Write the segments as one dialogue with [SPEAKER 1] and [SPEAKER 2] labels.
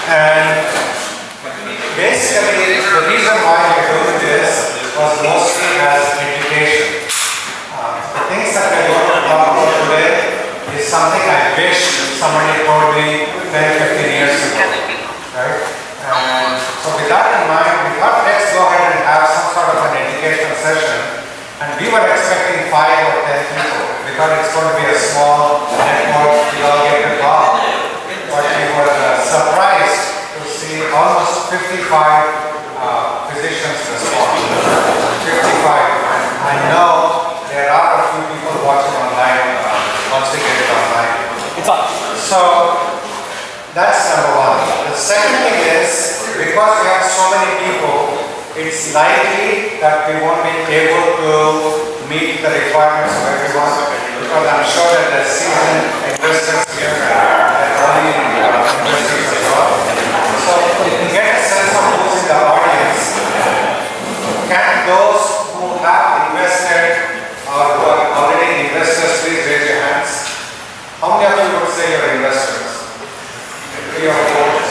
[SPEAKER 1] And basically, the reason why we're doing this was mostly as education. The things that we're going to talk about today is something I wish somebody told me 10, 15 years ago. Right? And so with that in mind, we thought let's go ahead and have some sort of an educational session. And we were expecting 5 or 10 people. We thought it's going to be a small network, we all get to talk. But we were surprised to see almost 55 physicians respond. 55. And I know there are a few people watching online once they get it online.
[SPEAKER 2] It's on.
[SPEAKER 1] So that's number one. The second thing is, because we have so many people, it's likely that we won't be able to meet the requirements of everyone, because I'm sure that the seasoned investors here are early investors as well. So you can get a sense of who's in the audience. Can those who have invested or who are already investors, please raise your hands. How many of you would say you're investors? 3 or 4?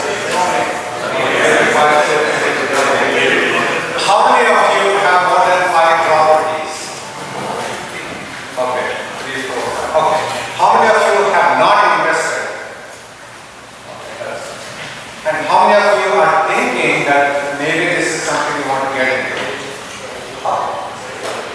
[SPEAKER 1] How many of you have more than 5 properties? Okay, 3, 4. Okay. How many of you have not invested? Okay, and how many of you are thinking that maybe this is something you want to get into? Okay.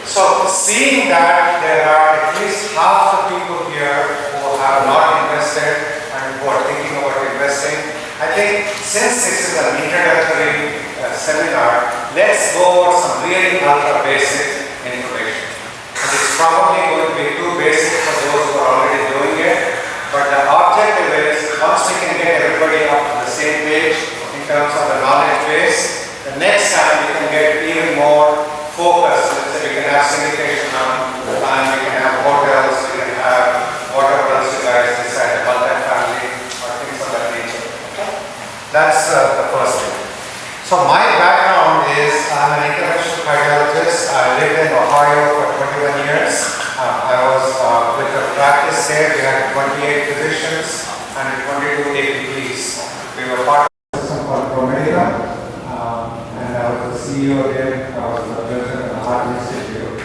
[SPEAKER 1] So, seeing that there are at least half the people here who have not invested and who are thinking about investing, I think since this is an introductory seminar, let's go over some really ultra basic information. And it's probably going to be too basic for those who are already doing it, but the objective is once we can get everybody up to the same page in terms of the knowledge base, the next time we can get even more focused. Let's say we can have syndication on the plan, we can have hotels, we can have whatever else you guys decide, multi-family or things of that nature. That's the first thing. So my background is I'm an interventional cardiologist. I lived in Ohio for 21 years. I was with the practice there. We had 28 physicians and 22 APPs. We were part of a system called ProMedica, and I was the CEO there. I was the president of the Heart Institute.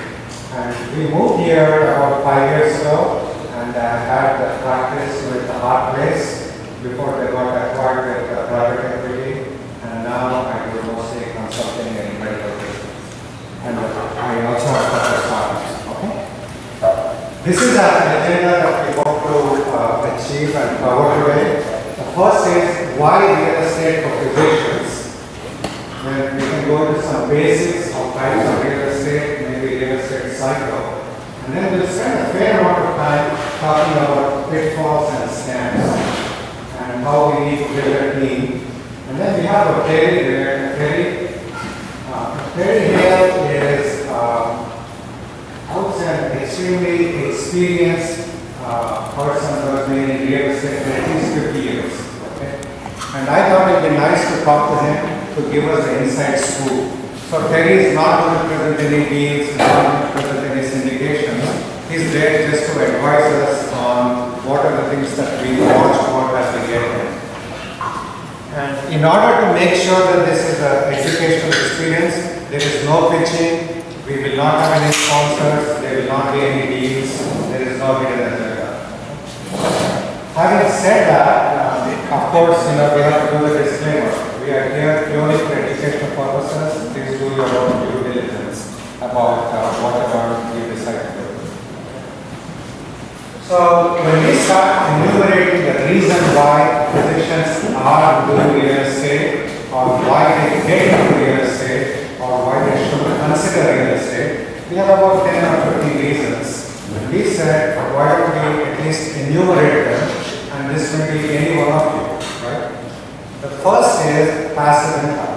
[SPEAKER 1] And we moved here about 5 years ago, and I had the practice with the Heart Place before they got acquired with private equity. And now I do mostly consulting and medical business. And I also have a couple of startups. Okay? This is an agenda that we want to achieve and cover today. The first is why real estate for physicians. Then we can go into some basics of types of real estate, maybe real estate cycle. And then we'll spend a fair amount of time talking about pitfalls and scams and how we need to build a team. And then we have a Terry there. Terry here is, I would say, an extremely experienced person who has been in real estate for at least 50 years. Okay? And I thought it would be nice to talk to him to give us the inside scoop. So Terry is not going to present any deals, not going to present any syndications. He's there just to advise us on what are the things that we watch for as we get there. And in order to make sure that this is an educational experience, there is no pitching, we will not have any sponsors, there will not be any deals, there is no hidden agenda. Having said that, of course, we have to do the disclaimer. We are here purely for educational purposes. Please do your own due diligence about whatever we decide to do. So when we start enumerating the reason why physicians are doing real estate, or why they get into real estate, or why they should consider real estate, we have about 10 or 15 reasons. We said, why don't we at least enumerate them, and this may be any one of you, right? The first is passive income.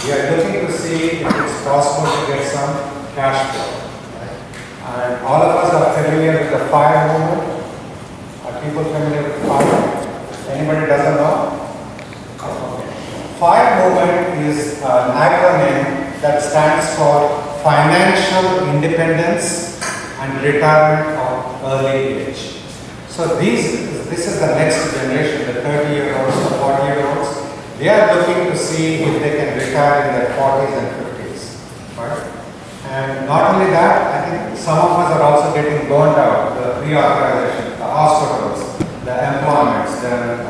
[SPEAKER 1] We are looking to see if it's possible to get some cash flow. And all of us are familiar with the FIRE movement. Are people familiar with FIRE? Anybody doesn't know? Okay. FIRE movement is an acronym that stands for Financial Independence and Retirement of Early Age. So this is the next generation, the 30-year-olds, the 40-year-olds. not only that, I think some of us are also getting burned out. The reorganization, the hospitals, the employments, the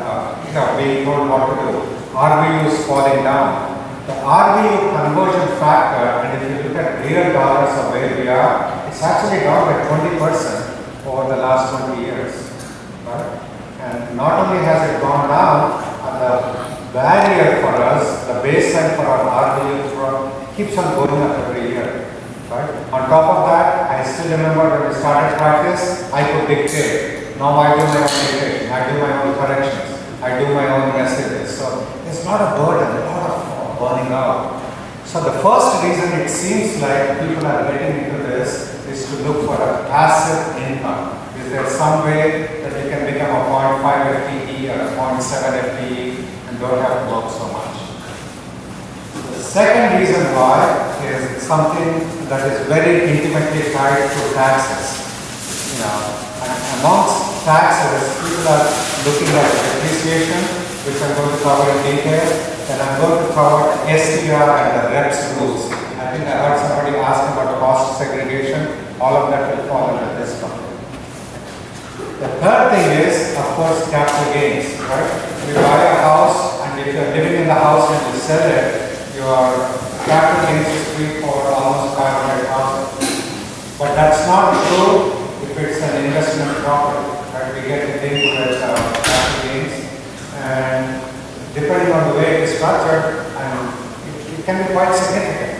[SPEAKER 1] being told what to do. RVU is falling down. The RVU conversion factor, and if you look at real dollars of where we are, it's actually down by 20% over the last 20 years. Right? And not only has it gone down, the barrier for us, the baseline for our RVU keeps on going up every year. Right? On top of that, I still remember when we started practice, I could dictate. Now I do my own dictation, I do my own corrections, I do my own messages. So it's not a burden, a lot of burning out. So the first reason it seems like people are getting into this is to look for a passive income. Is there some way that you can become a 0.5 FTE or a 0.7 FTE and don't have to work so much? The second reason why is something that is very intimately tied to taxes. And amongst taxes, people are looking at depreciation, which I'm going to cover in detail, and I'm going to cover STR and the REPS rules. I think I heard somebody ask about cost segregation. All of that will fall under this one. The third thing is, of course, capital gains, right? You buy a house, and if you're living in the house and you sell it, your capital gains is free for almost 500,000. But that's not true if it's an investment property, right? We get a thing with capital gains, and depending on the way it is structured, it can be quite significant.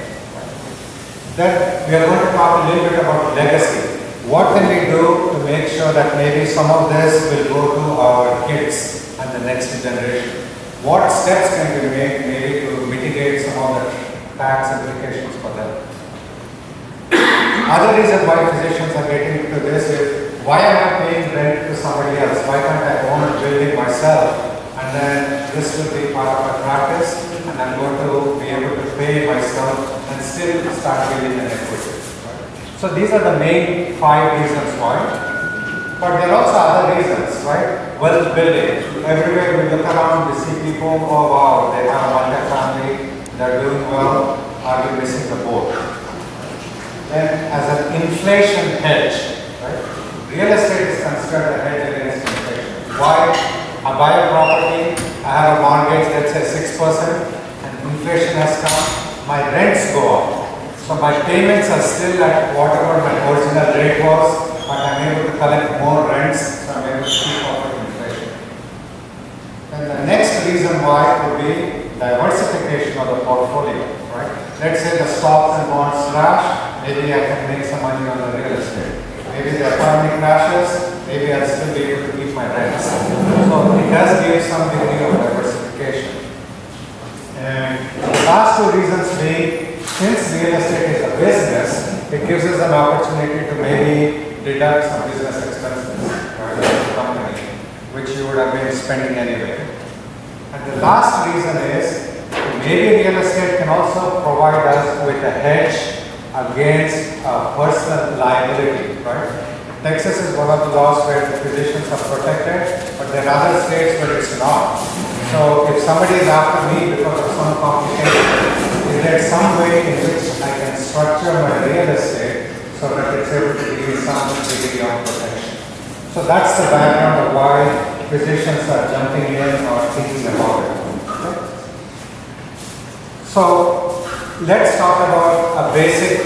[SPEAKER 1] Then we are going to talk a little bit about legacy. What can we do to make sure that maybe some of this will go to our kids and the next generation? What steps can we make maybe to mitigate some of the tax implications for them? Other reason why physicians are getting into this is, why am I paying rent to somebody else? Why can't I own a building myself? And then this will be part of my practice, and I'm going to be able to pay myself and still start building an equity. So these are the main 5 reasons why. But there are also other reasons, right? Wealth building. Everywhere we look around, we see people, oh wow, they have a multi-family, they're doing well, are we missing the boat? Then as an inflation hedge, right? Real estate is considered a hedge against inflation. Why? I buy a property, I have a mortgage that says 6%, and inflation has come, my rents go up. So my payments are still at whatever my original rate was, but I'm able to collect more rents, so I'm able to keep up with inflation. And the next reason why would be diversification of the portfolio, right? Let's say the stocks and bonds crash, maybe I can make some money on the real estate. Maybe the economy crashes, maybe I'll still be able to keep my rents. So it does give some degree of diversification. And the last 2 reasons being, since real estate is a business, it gives us an opportunity to maybe deduct some business expenses for the company, which you would have been spending anyway. And the last reason is, maybe real estate can also provide us with a hedge against personal liability, right? Texas is one of the laws where the physicians are protected, but there are other states where it's not. So if somebody is after me because of some complication, is there some way in which I can structure my real estate so that it's able to give me some degree of protection? So that's the background of why physicians are jumping in or thinking about it. Okay? So let's talk about a basic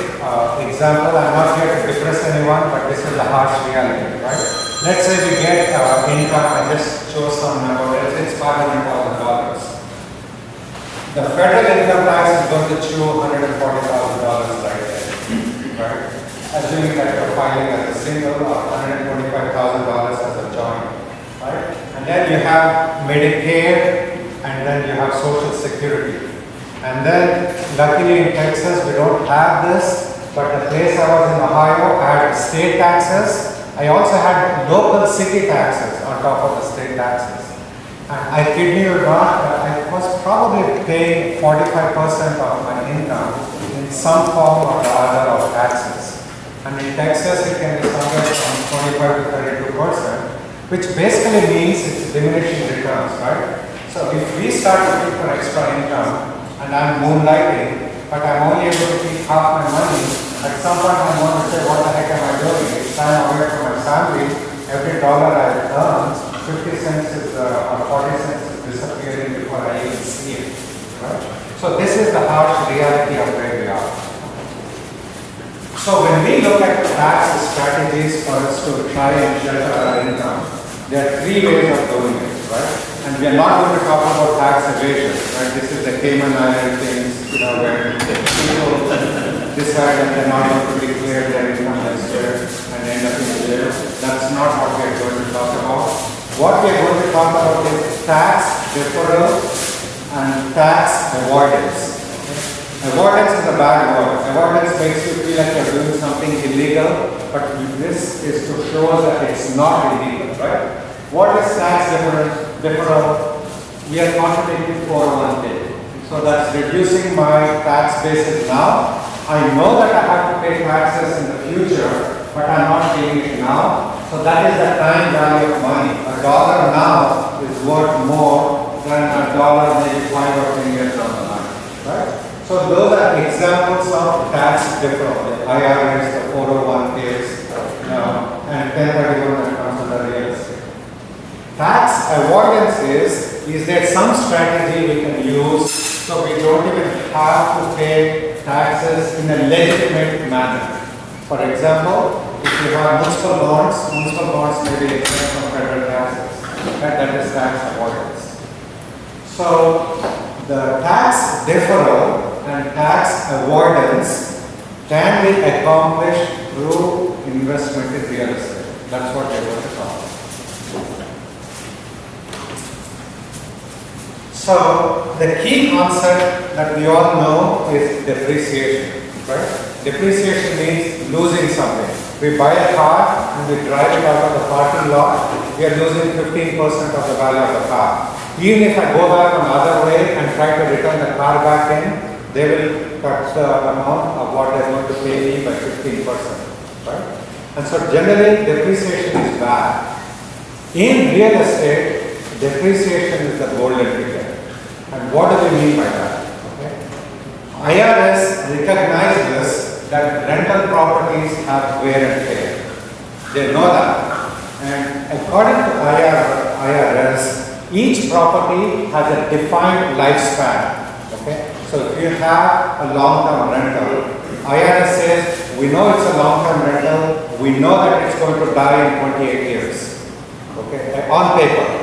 [SPEAKER 1] example. I'm not here to depress anyone, but this is the harsh reality, right? Let's say we get income, I just chose some number, let's say it's $500,000. The federal income tax is going to chew $140,000 right there, right? Assuming that you're filing as a single or $125,000 as a joint, right? And then you have Medicare, and then you have Social Security. And then, luckily in Texas, we don't have this, but the place I was in Ohio, I had state taxes. I also had local city taxes on top of the state taxes. And I kid you not, I was probably paying 45% of my income in some form or the other of taxes. And in Texas, it can be somewhere from 25 to 32%, which basically means it's diminishing returns, right? So if we start looking for extra income, and I'm moonlighting, but I'm only able to keep half my money, At some point I'm going to say, what the heck am I doing? It's time away from my family. Every dollar I earn, 50 cents is, or 40 cents is disappearing before I even see it. Right? So this is the harsh reality of where we are. So when we look at tax strategies for us to try and shelter our income, there are three ways of doing it, right? And we are not going to talk about tax evasion, right? This is the Cayman Island things, where people decide that they're not going to declare their income elsewhere and end up in jail. That's not what we are going to talk about. What we are going to talk about is tax deferral and tax avoidance. Avoidance is a bad word. Avoidance makes you feel like you're doing something illegal, but this is to show that it's not illegal, right? What is tax deferral? We are contributing 401k. So that's reducing my tax basis now. I know that I have to pay taxes in the future, but I'm not paying it now. So that is the time value of money. $1 now is worth more than $1 maybe 5 or 10 years down the line, right? So those are examples of tax deferral, the IRS, the 401ks, and 1031 that comes to the real estate. Tax avoidance is there some strategy we can use so we don't even have to pay taxes in a legitimate manner. For example, if you have municipal bonds may be exempt from federal taxes. That is tax avoidance. So the tax deferral and tax avoidance can be accomplished through investment in real estate. That's what we're going to talk about. So the key concept that we all know is depreciation, right? Depreciation means losing something. We buy a car and we drive it out of the parking lot, we are losing 15% of the value of the car. Even if I go back on the other way and try to return the car back in, they will cut the amount of what they're going to pay me by 15%, right? And so generally depreciation is bad. In real estate, depreciation is the golden ticket. And what do we mean by that? Okay. IRS recognizes that rental properties have wear and tear. They know that. And according to IRS, each property has a defined lifespan. Okay. So if you have a long-term rental, IRS says, we know it's a long-term rental, we know that it's going to die in 28 years. Okay. On paper.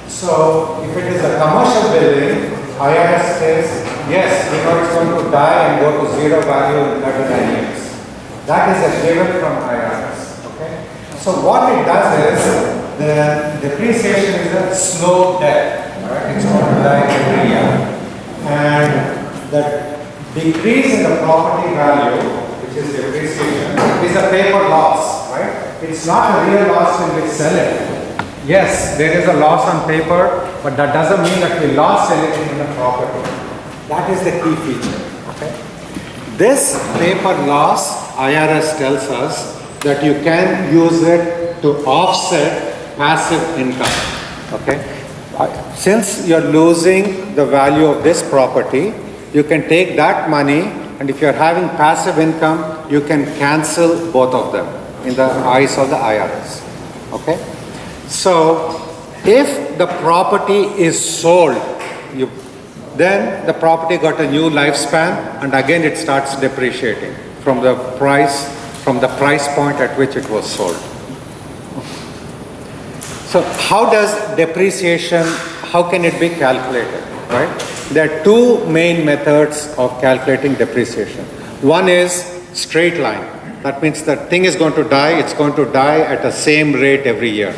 [SPEAKER 1] So, if it is a commercial building, IRS says, yes, we know it's going to die and go to zero value in 39 years. That is a given from IRS. Okay? So, what it does is, the depreciation is a slow death. Right? It's going to die every year. And the decrease in the property value, which is depreciation, is a paper loss. Right? It's not a real loss when we sell it. Yes, there is a loss on paper, but that doesn't mean that we lost anything in the property. That is the key feature. Okay? This paper loss, IRS tells us that you can use it to offset passive income. Okay? Since you're losing the value of this property, you can take that money, and if you're having passive income, you can cancel both of them in the eyes of the IRS. Okay? So, if the property is sold, then the property got a new lifespan, and again it starts depreciating from the price point at which it was sold. So, how does depreciation? How can it be calculated? Right? There are two main methods of calculating depreciation. One is straight line. That means the thing is going to die. It's going to die at the same rate every year.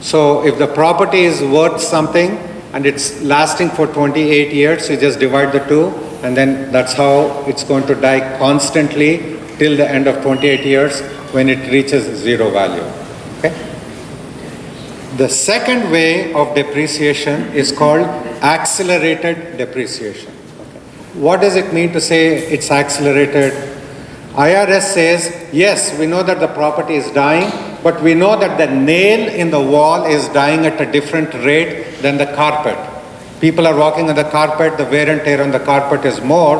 [SPEAKER 1] So if the property is worth something and it's lasting for 28 years, you just divide the two, and then that's how it's going to die constantly till the end of 28 years when it reaches zero value. Okay? The second way of depreciation is called accelerated depreciation. Okay. What does it mean to say it's accelerated? IRS says, yes, we know that the property is dying, but we know that the nail in the wall is dying at a different rate than the carpet. People are walking on the carpet, the wear and tear on the carpet is more,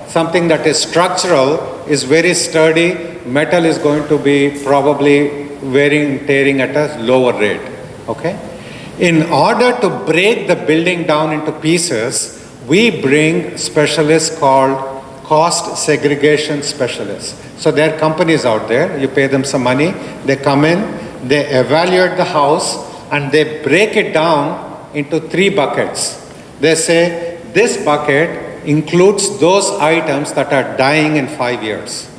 [SPEAKER 1] something that is structural is very sturdy, metal is going to be probably wearing and tearing at a lower rate, okay? In order to break the building down into pieces, we bring specialists called cost segregation specialists. So there are companies out there, you pay them some money, they come in, they evaluate the house, and they break it down into 3 buckets. They say, this bucket includes those items that are dying in 5 years.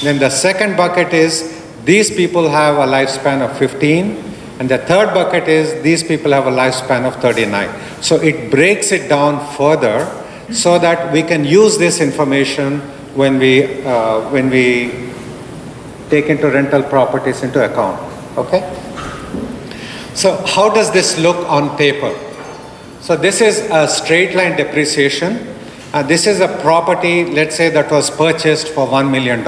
[SPEAKER 1] Then the second bucket is, these people have a lifespan of 15, and the third bucket is, these people have a lifespan of 39. So it breaks it down further so that we can use this information when we take into rental properties into account, okay? So how does this look on paper? So this is a straight line depreciation. This is a property, let's say, that was purchased for $1 million.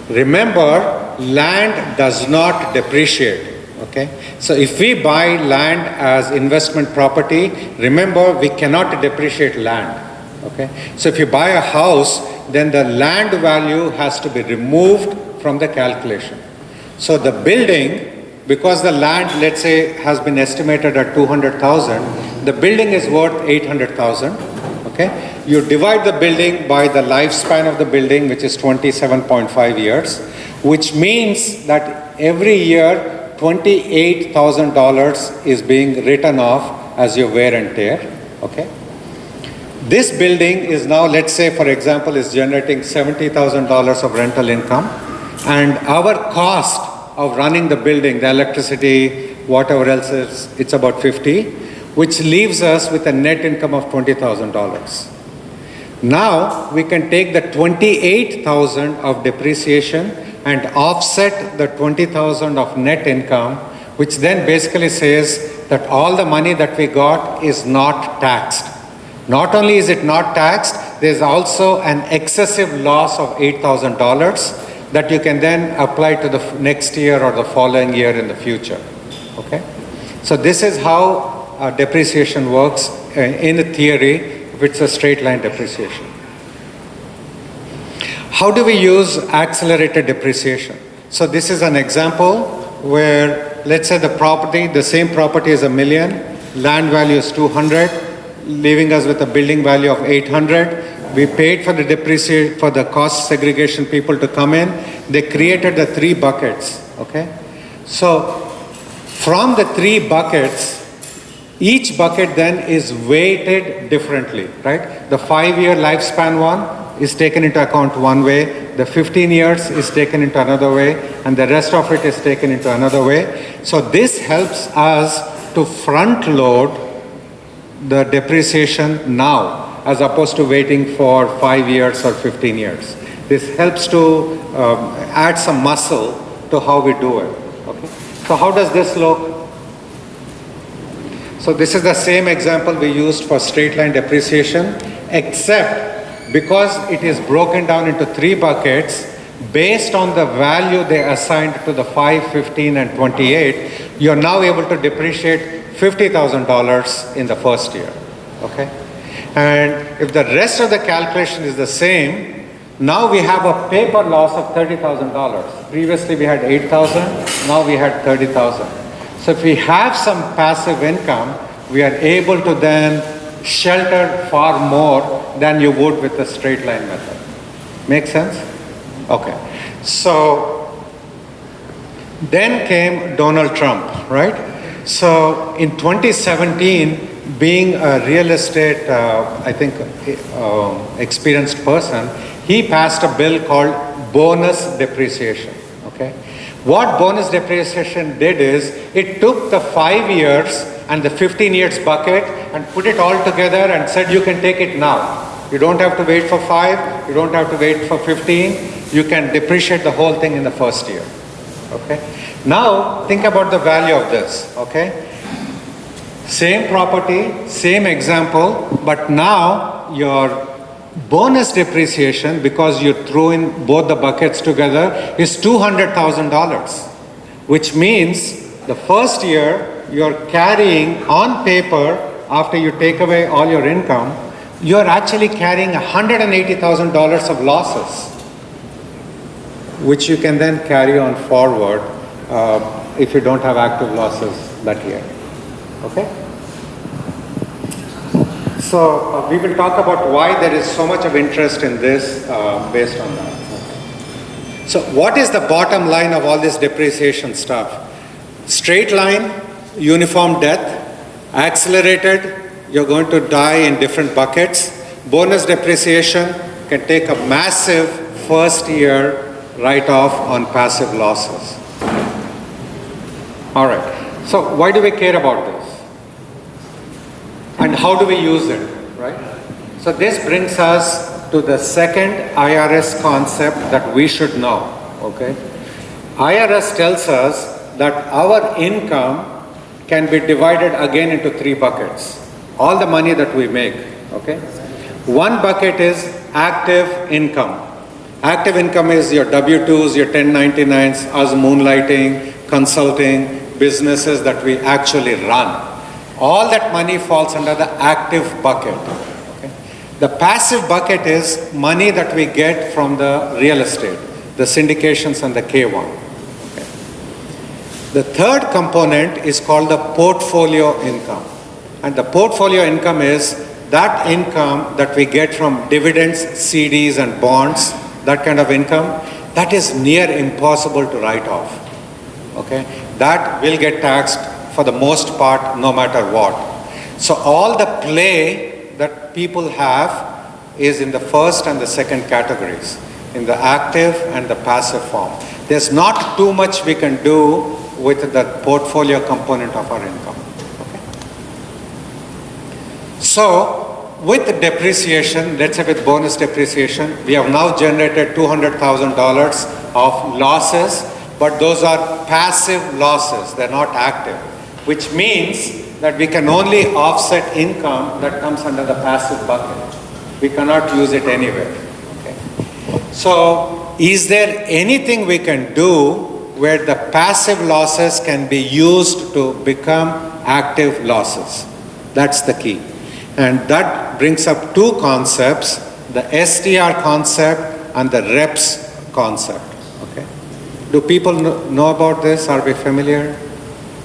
[SPEAKER 1] Remember, land does not depreciate, okay? So if we buy land as investment property, remember, we cannot depreciate land, okay? So if you buy a house, then the land value has to be removed from the calculation. So the building, because the land, let's say, has been estimated at 200,000, the building is worth 800,000. Okay? You divide the building by the lifespan of the building, which is 27.5 years, which means that every year $28,000 is being written off as your wear and tear. Okay? This building is now, let's say, for example, is generating $70,000 of rental income, and our cost of running the building, the electricity, whatever else is, it's about 50, which leaves us with a net income of $20,000. Now we can take the 28,000 of depreciation and offset the 20,000 of net income, which then basically says that all the money that we got is not taxed. Not only is it not taxed, there's also an excessive loss of $8,000 that you can then apply to the next year or the following year in the future. Okay? So this is how depreciation works in theory if it's a straight line depreciation. How do we use accelerated depreciation? So this is an example where, let's say, the same property is $1 million, land value is 200, leaving us with a building value of 800. We paid for the cost segregation people to come in. They created the 3 buckets, okay? So from the 3 buckets, each bucket then is weighted differently, right? The 5-year lifespan one is taken into account one way, the 15 years is taken into another way, and the rest of it is taken into another way. So this helps us to front load the depreciation now, as opposed to waiting for 5 years or 15 years. This helps to add some muscle to how we do it. Okay? So how does this look? So this is the same example we used for straight line depreciation, except because it is broken down into 3 buckets, based on the value they assigned to the 5, 15, and 28, you're now able to depreciate $50,000 in the first year. Okay? And if the rest of the calculation is the same, now we have a paper loss of $30,000. Previously we had 8,000, now we had 30,000. So if we have some passive income, we are able to then shelter far more than you would with the straight line method. Make sense? Okay. So then came Donald Trump, right? So in 2017, being a real estate, experienced person, he passed a bill called bonus depreciation, okay? What bonus depreciation did is, it took the 5 years and the 15 years bucket and put it all together and said, you can take it now. You don't have to wait for 5, you don't have to wait for 15, you can depreciate the whole thing in the first year, okay? Now, think about the value of this, okay? Same property, same example, but now your bonus depreciation, because you threw in both the buckets together, is $200,000, which means the first year you're carrying on paper, after you take away all your income, you're actually carrying $180,000 of losses, which you can then carry on forward if you don't have active losses that year. Okay? So we will talk about why there is so much of interest in this based on that. Okay. So what is the bottom line of all this depreciation stuff? Straight line, uniform death. Accelerated, you're going to die in different buckets. Bonus depreciation can take a massive first year write-off on passive losses. All right, so why do we care about this? And how do we use it, right? So this brings us to the second IRS concept that we should know, okay? IRS tells us that our income can be divided again into three buckets. All the money that we make, okay? One bucket is active income. Active income is your W-2s, your 1099s, us moonlighting, consulting, businesses that we actually run. All that money falls under the active bucket. Okay? The passive bucket is money that we get from the real estate, the syndications and the K1. The third component is called the portfolio income. And the portfolio income is that income that we get from dividends, CDs and bonds, that kind of income, that is near impossible to write off. Okay? That will get taxed for the most part no matter what. So all the play that people have is in the first and the second categories, in the active and the passive form. There's not too much we can do with the portfolio component of our income. Okay? So, with the depreciation, let's say with bonus depreciation, we have now generated $200,000 of losses, but those are passive losses, they're not active, which means that we can only offset income that comes under the passive bucket. We cannot use it anywhere. Okay? So, is there anything we can do where the passive losses can be used to become active losses? That's the key. And that brings up two concepts, the STR concept and the reps concept. Okay? Do people know about this? Are we familiar?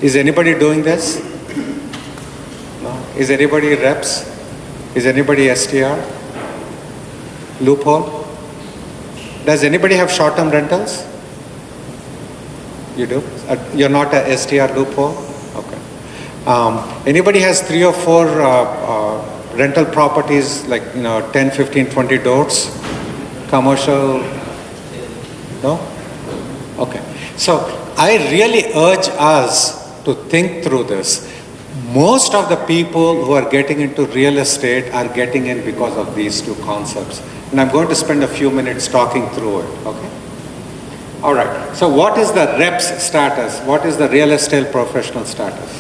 [SPEAKER 1] Is anybody doing this? No? Is anybody reps? Is anybody STR? Loophole? Does anybody have short-term rentals? You do? You're not a STR loophole? Okay. Anybody has 3 or 4 rental properties, like 10, 15, 20 doors? Commercial? No? Okay. So I really urge us to think through this. Most of the people who are getting into real estate are getting in because of these two concepts. And I'm going to spend a few minutes talking through it. Okay? All right, so what is the reps status? What is the real estate professional status?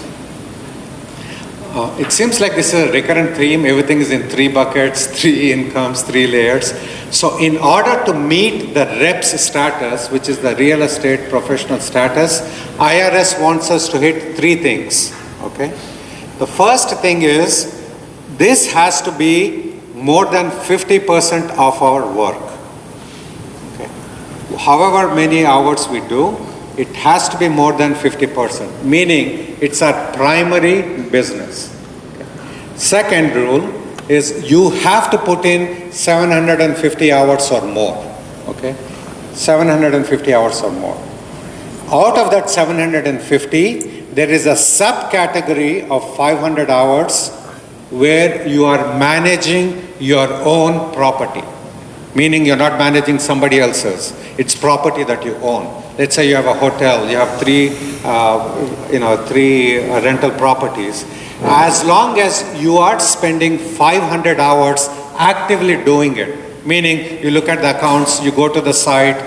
[SPEAKER 1] It seems like this is a recurrent theme. Everything is in 3 buckets, 3 incomes, 3 layers. So in order to meet the reps status, which is the real estate professional status, IRS wants us to hit 3 things, okay? The first thing is, this has to be more than 50% of our work. However many hours we do, it has to be more than 50%, meaning it's our primary business. Okay. Second rule is you have to put in 750 hours or more. Okay, 750 hours or more. Out of that 750, there is a subcategory of 500 hours where you are managing your own property. Meaning you're not managing somebody else's. It's property that you own. Let's say you have a hotel, you have 3 rental properties. As long as you are spending 500 hours actively doing it, meaning you look at the accounts, you go to the site,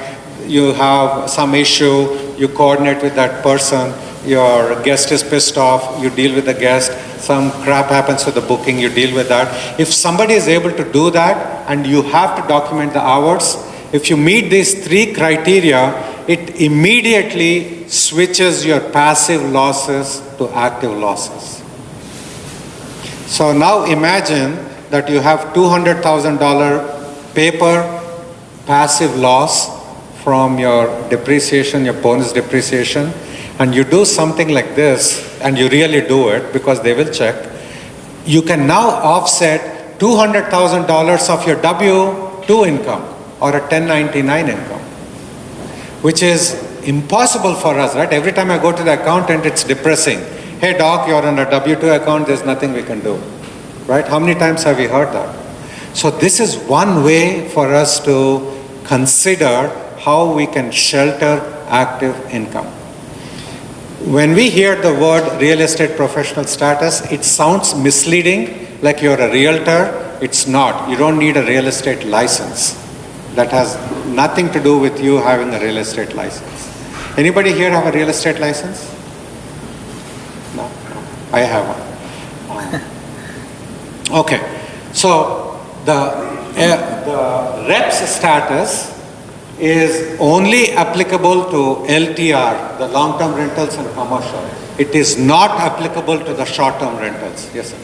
[SPEAKER 1] you have some issue, you coordinate with that person, your guest is pissed off, you deal with the guest, some crap happens with the booking, you deal with that. If somebody is able to do that and you have to document the hours, if you meet these 3 criteria, it immediately switches your passive losses to active losses. So now imagine that you have $200,000 paper passive loss from your depreciation, your bonus depreciation, and you do something like this, and you really do it because they will check, you can now offset $200,000 of your W-2 income or a 1099 income, which is impossible for us, right? Every time I go to the accountant, it's depressing. Hey doc, you're on a W-2 account, there's nothing we can do, right? How many times have we heard that? So this is one way for us to consider how we can shelter active income. When we hear the word real estate professional status, it sounds misleading, like you're a realtor. It's not. You don't need a real estate license. That has nothing to do with you having a real estate license. Anybody here have a real estate license? No? I have one. Okay. So the reps status is only applicable to LTR, the long-term rentals and commercial. It is not applicable to the short-term rentals. Yes, sir.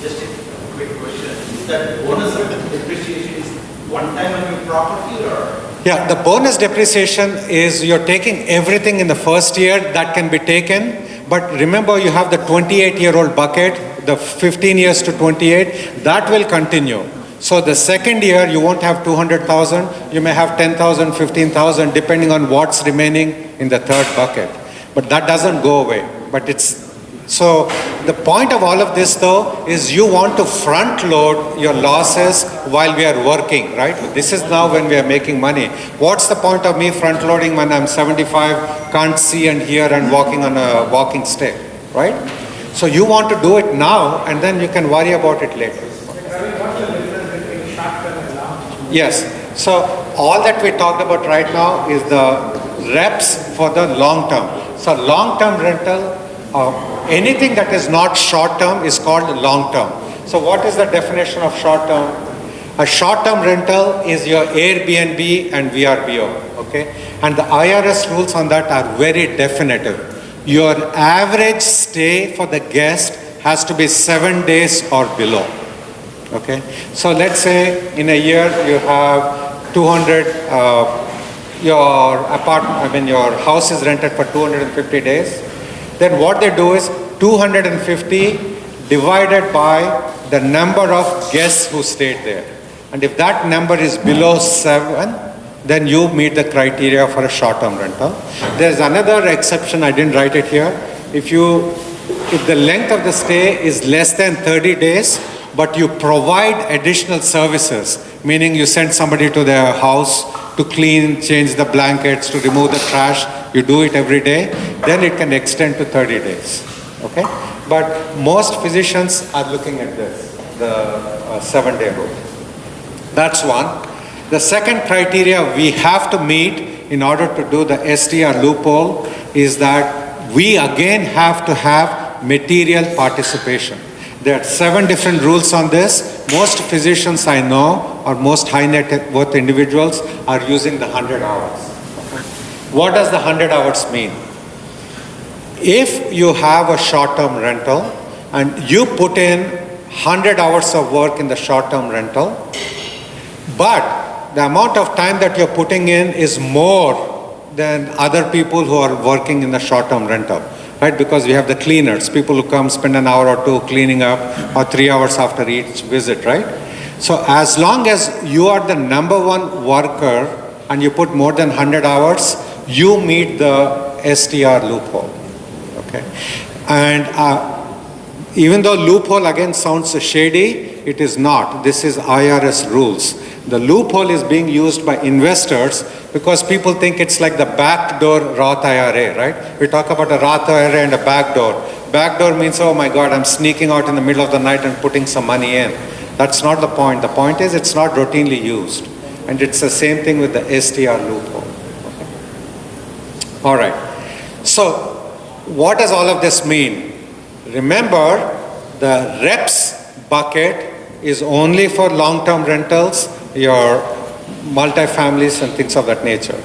[SPEAKER 2] Just a quick question. Is that bonus depreciation is one time on your property or?
[SPEAKER 1] Yeah, the bonus depreciation is you're taking everything in the first year that can be taken, but remember you have the 28-year-old bucket, the 15 years to 28, that will continue. So the second year you won't have 200,000, you may have 10,000, 15,000 depending on what's remaining in the third bucket. But that doesn't go away. But it's so the point of all of this though is you want to front load your losses while we are working, right? This is now when we are making money. What's the point of me front loading when I'm 75, can't see and hear and walking on a walking stick, right? So you want to do it now and then you can worry about it later. Yes. So all that we talked about right now is the reps for the long term. So long-term rental, anything that is not short-term is called long-term. So what is the definition of short-term? A short-term rental is your Airbnb and VRBO, okay? And the IRS rules on that are very definitive. Your average stay for the guest has to be 7 days or below. Okay, so let's say in a year you have 200, your house is rented for 250 days. Then what they do is 250 divided by the number of guests who stayed there. And if that number is below 7, then you meet the criteria for a short-term rental. There's another exception, I didn't write it here. If the length of the stay is less than 30 days, but you provide additional services, meaning you send somebody to their house to clean, change the blankets, to remove the trash, you do it every day, then it can extend to 30 days, okay? But most physicians are looking at this, the 7-day rule. That's one. The second criteria we have to meet in order to do the STR loophole is that we again have to have material participation. There are 7 different rules on this. Most physicians I know, or most high net worth individuals, are using the 100 hours. What does the 100 hours mean? If you have a short-term rental and you put in 100 hours of work in the short-term rental, but the amount of time that you're putting in is more than other people who are working in the short-term rental. Right, because we have the cleaners, people who come spend an hour or 2 cleaning up, or 3 hours after each visit, right? So as long as you are the number one worker and you put more than 100 hours, you meet the STR loophole, okay? And even though loophole again sounds shady, it is not. This is IRS rules. The loophole is being used by investors because people think it's like the backdoor Roth IRA, right? We talk about a Roth IRA and a backdoor. Backdoor means, oh my God, I'm sneaking out in the middle of the night and putting some money in. That's not the point. The point is it's not routinely used. And it's the same thing with the STR loophole. Okay. All right. So what does all of this mean? Remember, the reps bucket is only for long-term rentals, your multifamilies and things of that nature.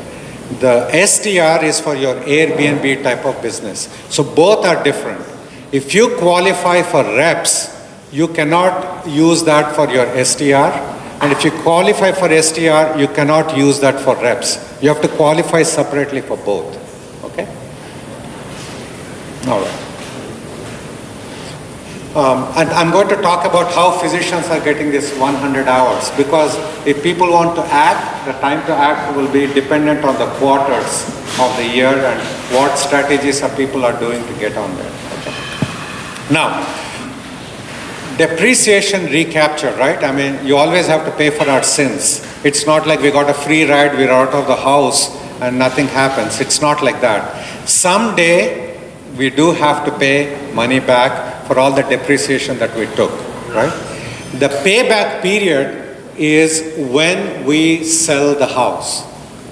[SPEAKER 1] The STR is for your Airbnb type of business. So both are different. If you qualify for reps, you cannot use that for your STR. And if you qualify for STR, you cannot use that for reps. You have to qualify separately for both. Okay? All right. And I'm going to talk about how physicians are getting this 100 hours, because if people want to act, the time to act will be dependent on the quarters of the year and what strategies are people are doing to get on there. Okay. Now, depreciation recapture, right? I mean, you always have to pay for our sins. It's not like we got a free ride, we're out of the house and nothing happens. It's not like that. Someday, we do have to pay money back for all the depreciation that we took, right? The payback period is when we sell the house.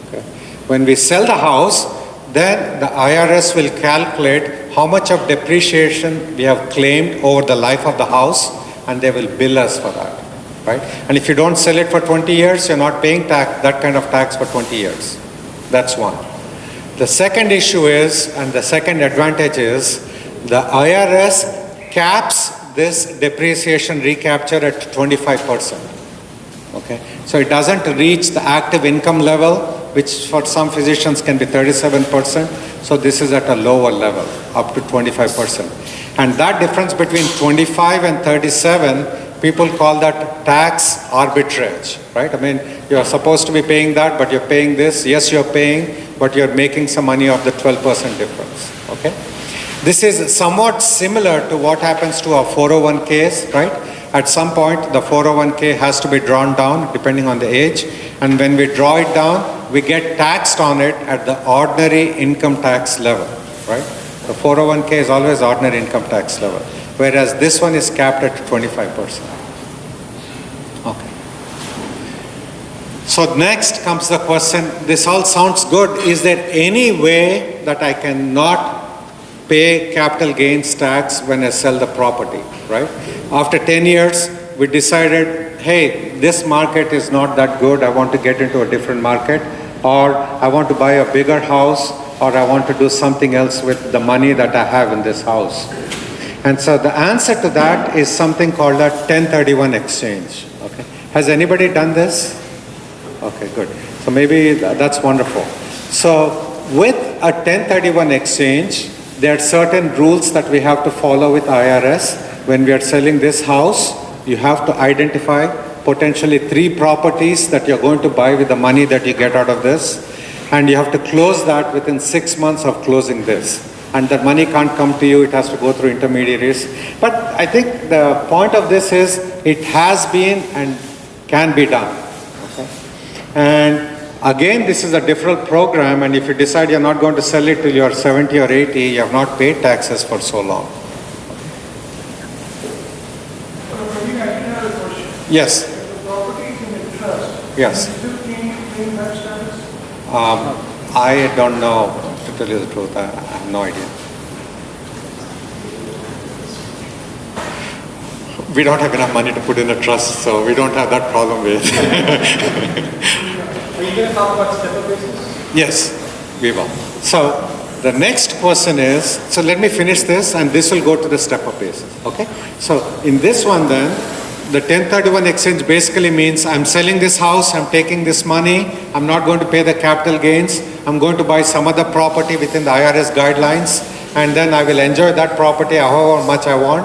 [SPEAKER 1] Okay? When we sell the house, then the IRS will calculate how much of depreciation we have claimed over the life of the house, and they will bill us for that, right? And if you don't sell it for 20 years, you're not paying tax, that kind of tax for 20 years. That's one. The second issue is, and the second advantage is, the IRS caps this depreciation recapture at 25%. Okay, so it doesn't reach the active income level, which for some physicians can be 37%. So this is at a lower level, up to 25%. And that difference between 25 and 37, people call that tax arbitrage, right? I mean, you're supposed to be paying that, but you're paying this. Yes, you're paying, but you're making some money off the 12% difference, okay? This is somewhat similar to what happens to our 401ks, right? At some point, the 401k has to be drawn down depending on the age. And when we draw it down, we get taxed on it at the ordinary income tax level, right? The 401k is always ordinary income tax level, whereas this one is capped at 25%. Okay. So next comes the question, this all sounds good. Is there any way that I cannot pay capital gains tax when I sell the property, right? After 10 years, we decided, hey, this market is not that good. I want to get into a different market, or I want to buy a bigger house, or I want to do something else with the money that I have in this house. And so the answer to that is something called a 1031 exchange. Okay. Has anybody done this? Okay, good. So maybe that's wonderful. So with a 1031 exchange, there are certain rules that we have to follow with IRS. When we are selling this house, you have to identify potentially 3 properties that you're going to buy with the money that you get out of this. And you have to close that within 6 months of closing this. And the money can't come to you, it has to go through intermediaries. But I think the point of this is, it has been and can be done. Okay? And again, this is a deferral program, and if you decide you're not going to sell it till you're 70 or 80, you have not paid taxes for so long. Yes.
[SPEAKER 3] If the property is in a trust,
[SPEAKER 1] Yes.
[SPEAKER 3] is it claim tax status?
[SPEAKER 1] I don't know, to tell you the truth. I have no idea. We don't have enough money to put in a trust, so we don't have that problem with.
[SPEAKER 2] Are you going to talk about step-up basis?
[SPEAKER 1] Yes, we will. So the next question is, so let me finish this, and this will go to the step-up basis, okay? So in this one then, the 1031 exchange basically means I'm selling this house, I'm taking this money, I'm not going to pay the capital gains, I'm going to buy some other property within the IRS guidelines, and then I will enjoy that property however much I want.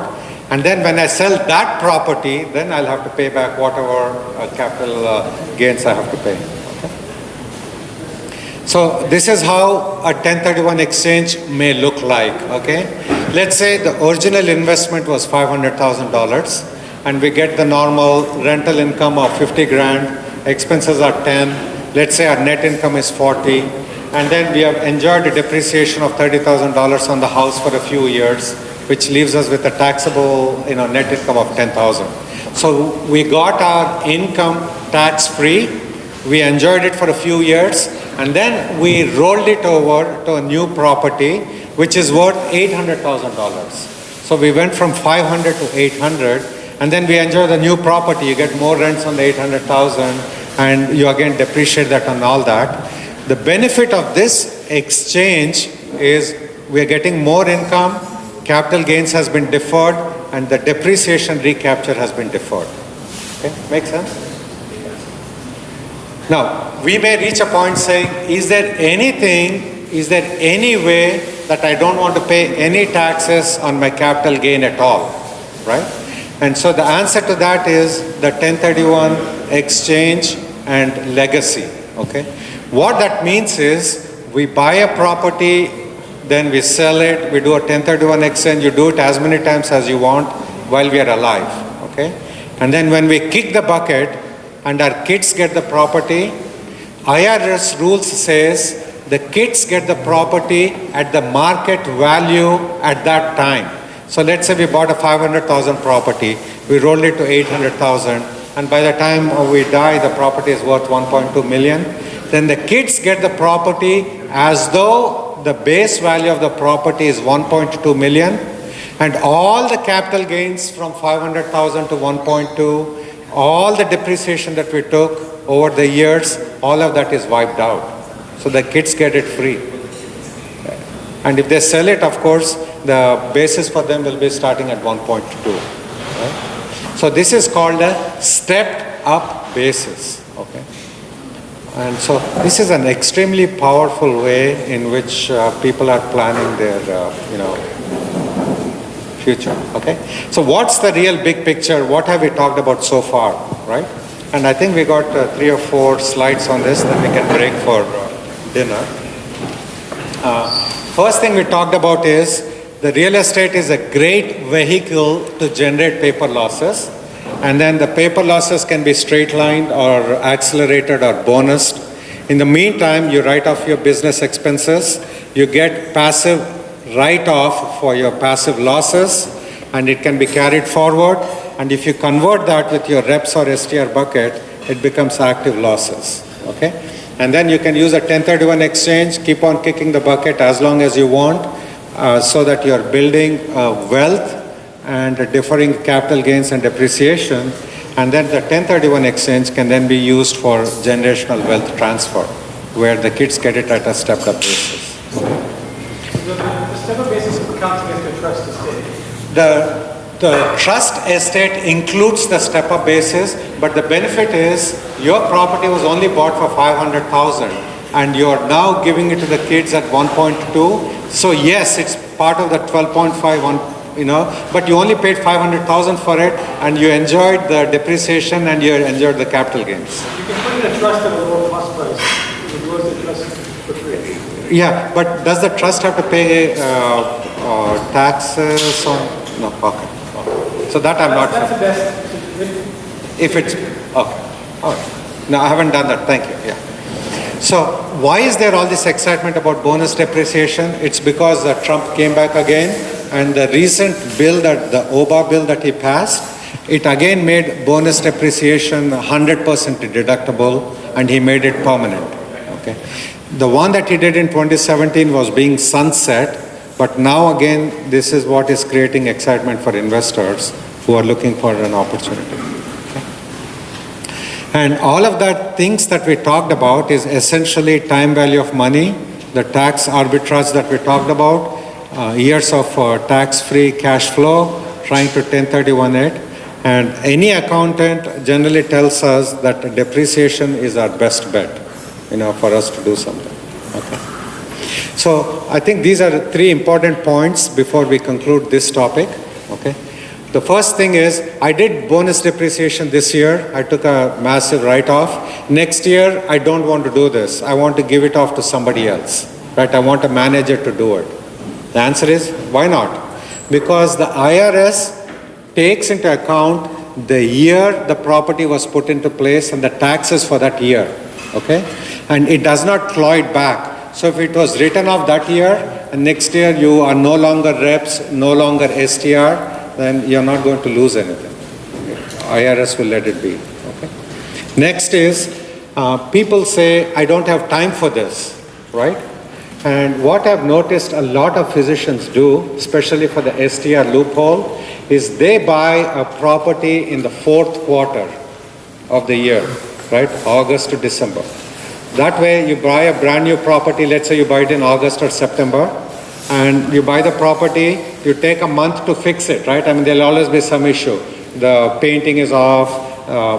[SPEAKER 1] And then when I sell that property, then I'll have to pay back whatever capital gains I have to pay. Okay? So this is how a 1031 exchange may look like, okay? Let's say the original investment was $500,000, and we get the normal rental income of 50 grand, expenses are 10, let's say our net income is 40, and then we have enjoyed a depreciation of $30,000 on the house for a few years, which leaves us with a taxable, net income of 10,000. So we got our income tax free, we enjoyed it for a few years, and then we rolled it over to a new property, which is worth $800,000. So we went from 500 to 800, and then we enjoy the new property. You get more rents on the 800,000, and you again depreciate that and all that. The benefit of this exchange is we are getting more income, capital gains has been deferred, and the depreciation recapture has been deferred. Okay, makes sense? Now, we may reach a point saying, is there any way that I don't want to pay any taxes on my capital gain at all, right? And so the answer to that is the 1031 exchange and legacy, okay? What that means is we buy a property, then we sell it, we do a 1031 exchange, you do it as many times as you want while we are alive, okay? And then when we kick the bucket and our kids get the property, IRS rules says the kids get the property at the market value at that time. So let's say we bought a 500,000 property, we rolled it to 800,000, and by the time we die, the property is worth 1.2 million. Then the kids get the property as though the base value of the property is 1.2 million, and all the capital gains from 500,000 to 1.2, all the depreciation that we took over the years, all of that is wiped out. So the kids get it free. And if they sell it, of course, the basis for them will be starting at 1.2. Right? So this is called a stepped up basis. Okay. And so this is an extremely powerful way in which people are planning their, future. Okay. So what's the real big picture? What have we talked about so far, right? And I think we got 3 or 4 slides on this that we can break for dinner. First thing we talked about is the real estate is a great vehicle to generate paper losses, and then the paper losses can be straight lined or accelerated or bonused. In the meantime, you write off your business expenses, you get passive write-off for your passive losses, and it can be carried forward, and if you convert that with your reps or STR bucket, it becomes active losses. Okay? And then you can use a 1031 exchange, keep on kicking the bucket as long as you want, so that you're building wealth and deferring capital gains and depreciation. And then the 1031 exchange can then be used for generational wealth transfer, where the kids get it at a stepped up basis.
[SPEAKER 2] The step-up basis counts against the trust estate.
[SPEAKER 1] The trust estate includes the step-up basis, but the benefit is your property was only bought for 500,000 and you're now giving it to the kids at 1.2. So yes, it's part of the 12.5, but you only paid 500,000 for it and you enjoyed the depreciation and you enjoyed the capital gains.
[SPEAKER 2] You can put in a trust at a lower cost price. It was the trust for free.
[SPEAKER 1] Yeah, but does the trust have to pay taxes on? No, okay. So that I'm not.
[SPEAKER 2] That's the best.
[SPEAKER 1] If it's okay. All right. No, I haven't done that. Thank you. Yeah. So why is there all this excitement about bonus depreciation? It's because Trump came back again, and the recent bill that the OBA bill that he passed, it again made bonus depreciation 100% deductible, and he made it permanent. Okay. The one that he did in 2017 was being sunset. But now again, this is what is creating excitement for investors who are looking for an opportunity. Okay. And all of that things that we talked about is essentially time value of money, the tax arbitrage that we talked about, years of tax-free cash flow, trying to 1031 it. And any accountant generally tells us that depreciation is our best bet, for us to do something. Okay. So I think these are 3 important points before we conclude this topic. Okay. The first thing is I did bonus depreciation this year. I took a massive write-off. Next year, I don't want to do this. I want to give it off to somebody else. Right? I want a manager to do it. The answer is, why not? Because the IRS takes into account the year the property was put into place and the taxes for that year. Okay. And it does not claw it back. So if it was written off that year, and next year you are no longer reps, no longer STR, then you're not going to lose anything. IRS will let it be. Okay. Next is, people say, I don't have time for this, right? And what I've noticed a lot of physicians do, especially for the STR loophole, is they buy a property in the 4th quarter of the year, right? August to December. That way, you buy a brand new property, let's say you buy it in August or September, and you buy the property, you take a month to fix it, right? I mean, there'll always be some issue. The painting is off,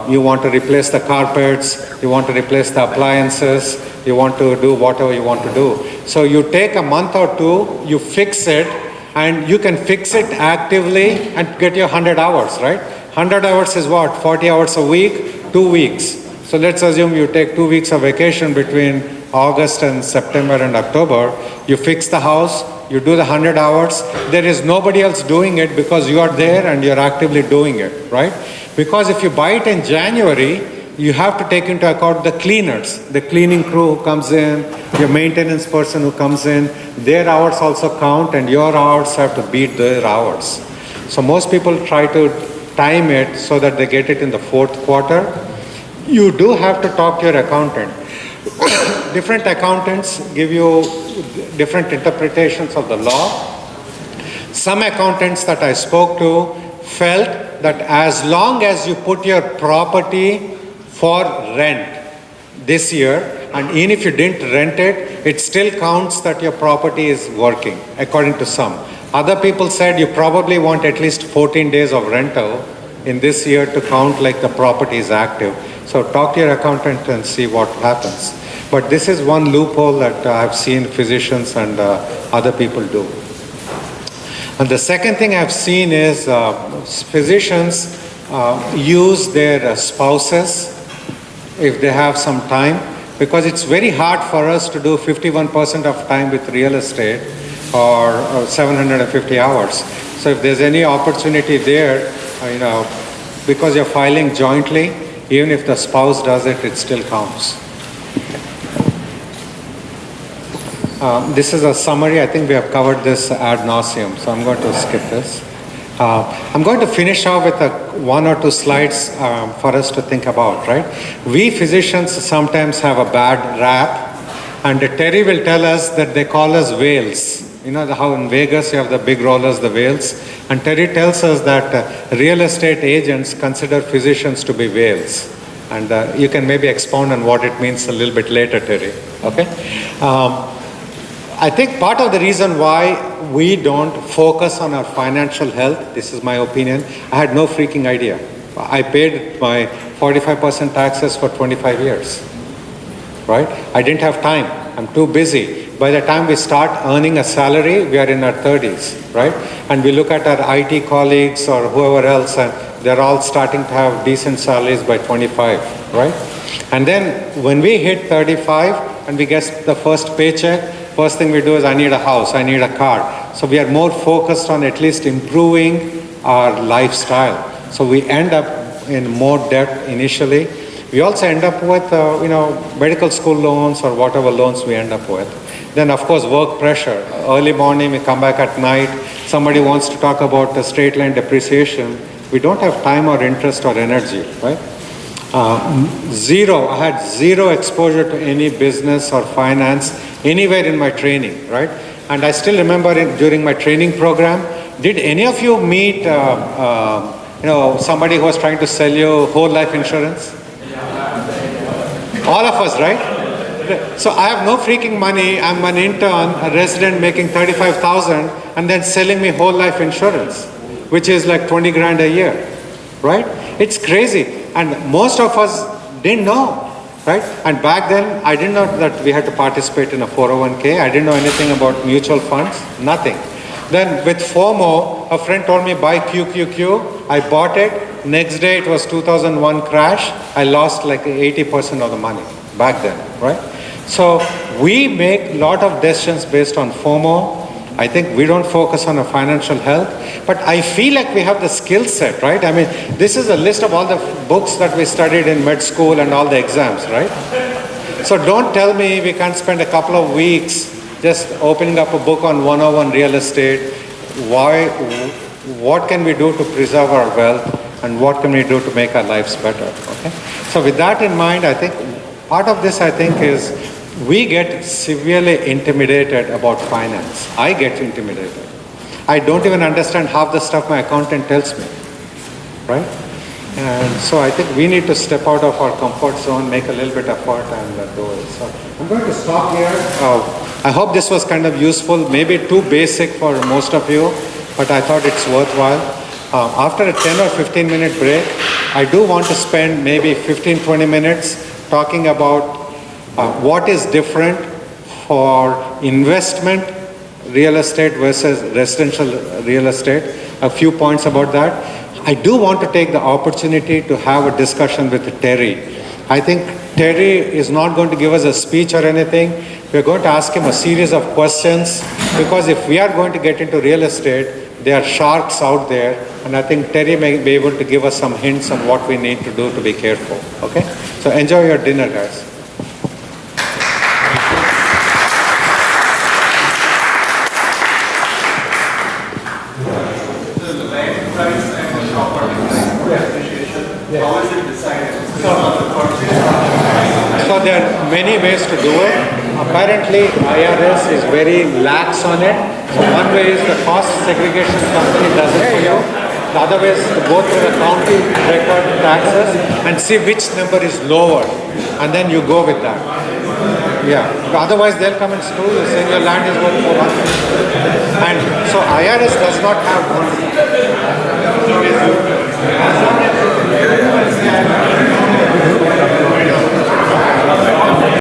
[SPEAKER 1] you want to replace the carpets, you want to replace the appliances, you want to do whatever you want to do. So you take a month or two, you fix it, and you can fix it actively and get your 100 hours, right? 100 hours is what? 40 hours a week, 2 weeks. So let's assume you take 2 weeks of vacation between August and September and October. You fix the house, you do the 100 hours. There is nobody else doing it because you are there and you're actively doing it, right? Because if you buy it in January, you have to take into account the cleaners, the cleaning crew who comes in, your maintenance person who comes in. Their hours also count, and your hours have to beat their hours. So most people try to time it so that they get it in the fourth quarter. You do have to talk to your accountant. Different accountants give you different interpretations of the law. Some accountants that I spoke to felt that as long as you put your property for rent this year, and even if you didn't rent it, it still counts that your property is working, according to some. Other people said you probably want at least 14 days of rental in this year to count like the property is active. So talk to your accountant and see what happens. But this is one loophole that I've seen physicians and other people do. And the second thing I've seen is physicians use their spouses if they have some time, because it's very hard for us to do 51% of time with real estate or 750 hours. So if there's any opportunity there, because you're filing jointly, even if the spouse does it, it still counts. This is a summary. I think we have covered this ad nauseum, so I'm going to skip this. I'm going to finish off with one or two slides for us to think about, right? We physicians sometimes have a bad rap, and Terry will tell us that they call us whales. You know how in Vegas you have the big rollers, the whales? And Terry tells us that real estate agents consider physicians to be whales. And you can maybe expound on what it means a little bit later, Terry, okay? I think part of the reason why we don't focus on our financial health, this is my opinion, I had no freaking idea. I paid my 45% taxes for 25 years, right? I didn't have time. I'm too busy. By the time we start earning a salary, we are in our 30s, right? And we look at our IT colleagues or whoever else, and they're all starting to have decent salaries by 25, right? And then when we hit 35 and we get the first paycheck, first thing we do is I need a house, I need a car. So we are more focused on at least improving our lifestyle. So we end up in more debt initially. We also end up with, medical school loans or whatever loans we end up with. Then of course work pressure. Early morning, we come back at night. Somebody wants to talk about the straight line depreciation. We don't have time or interest or energy, right? I had zero exposure to any business or finance anywhere in my training, right? And I still remember during my training program, did any of you meet, somebody who was trying to sell you whole life insurance? All of us, right? So I have no freaking money. I'm an intern, a resident making 35,000, and then selling me whole life insurance, which is like 20 grand a year, right? It's crazy. And most of us didn't know, right? And back then, I didn't know that we had to participate in a 401k. I didn't know anything about mutual funds, nothing. Then with FOMO, a friend told me buy QQQ. I bought it. Next day, it was 2001 crash. I lost like 80% of the money back then, right? So we make a lot of decisions based on FOMO. I think we don't focus on our financial health, but I feel like we have the skill set, right? I mean, this is a list of all the books that we studied in med school and all the exams, right? So don't tell me we can't spend a couple of weeks just opening up a book on 101 real estate. What can we do to preserve our wealth, and what can we do to make our lives better, okay? So with that in mind, I think part of this, is we get severely intimidated about finance. I get intimidated. I don't even understand half the stuff my accountant tells me, right? And so I think we need to step out of our comfort zone, make a little bit of effort, and do it. So I'm going to stop here. I hope this was kind of useful, maybe too basic for most of you, but I thought it's worthwhile. After a 10 or 15 minute break, I do want to spend maybe 15-20 minutes talking about what is different for investment real estate versus residential real estate. A few points about that. I do want to take the opportunity to have a discussion with Terry. I think Terry is not going to give us a speech or anything. We're going to ask him a series of questions, because if we are going to get into real estate, there are sharks out there, and I think Terry may be able to give us some hints on what we need to do to be careful. Okay? So enjoy your dinner, guys.
[SPEAKER 2] The land price and the property depreciation, how is it decided?
[SPEAKER 1] So there are many ways to do it. Apparently, IRS is very lax on it. So one way is the cost segregation company does it for you. The other way is to go through the county record taxes and see which number is lower, and then you go with that. Yeah. Otherwise, they'll come and screw you, saying your land is worth 400. And so IRS does not have one